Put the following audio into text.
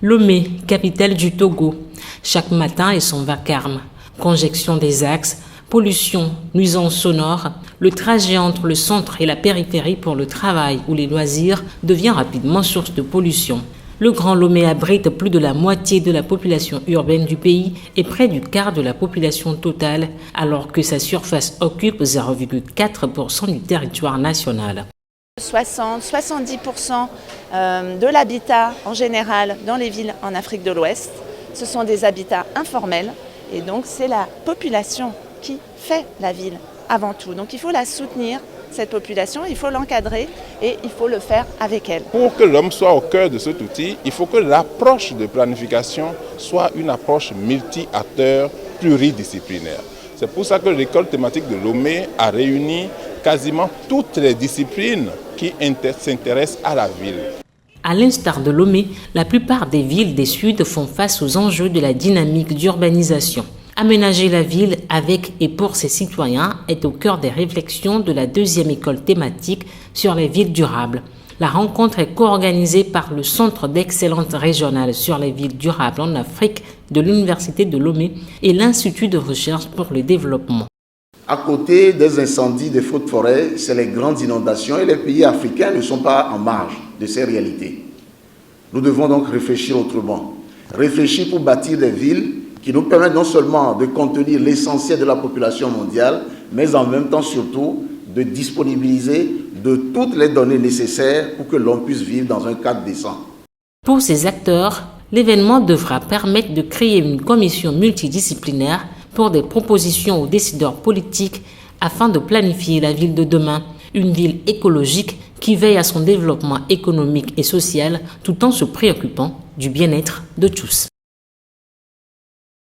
Lomé, capitale du Togo. Chaque matin est son vacarme. Congestion des axes, pollution, nuisances sonores, le trajet entre le centre et la périphérie pour le travail ou les loisirs devient rapidement source de pollution. Le Grand Lomé abrite plus de la moitié de la population urbaine du pays et près du quart de la population totale, alors que sa surface occupe 0,4% du territoire national. 60-70% de l'habitat en général dans les villes en Afrique de l'Ouest, ce sont des habitats informels et donc c'est la population qui fait la ville avant tout. Donc il faut la soutenir, cette population, il faut l'encadrer et il faut le faire avec elle. Pour que l'homme soit au cœur de cet outil, il faut que l'approche de planification soit une approche multi-acteurs pluridisciplinaire. C'est pour ça que l'école thématique de Lomé a réuni quasiment toutes les disciplines qui s'intéressent à la ville. À l'instar de Lomé, la plupart des villes des Suds font face aux enjeux de la dynamique d'urbanisation. Aménager la ville avec et pour ses citoyens est au cœur des réflexions de la deuxième école thématique sur les villes durables. La rencontre est co-organisée par le Centre d'excellence régionale sur les villes durables en Afrique de l'Université de Lomé et l'Institut de recherche pour le développement. À côté des incendies, des feux de forêt, c'est les grandes inondations et les pays africains ne sont pas en marge de ces réalités. Nous devons donc réfléchir autrement. Réfléchir pour bâtir des villes qui nous permettent non seulement de contenir l'essentiel de la population mondiale, mais en même temps surtout de disponibiliser de toutes les données nécessaires pour que l'on puisse vivre dans un cadre décent. Pour ces acteurs, l'événement devra permettre de créer une commission multidisciplinaire pour des propositions aux décideurs politiques afin de planifier la ville de demain, une ville écologique qui veille à son développement économique et social tout en se préoccupant du bien-être de tous.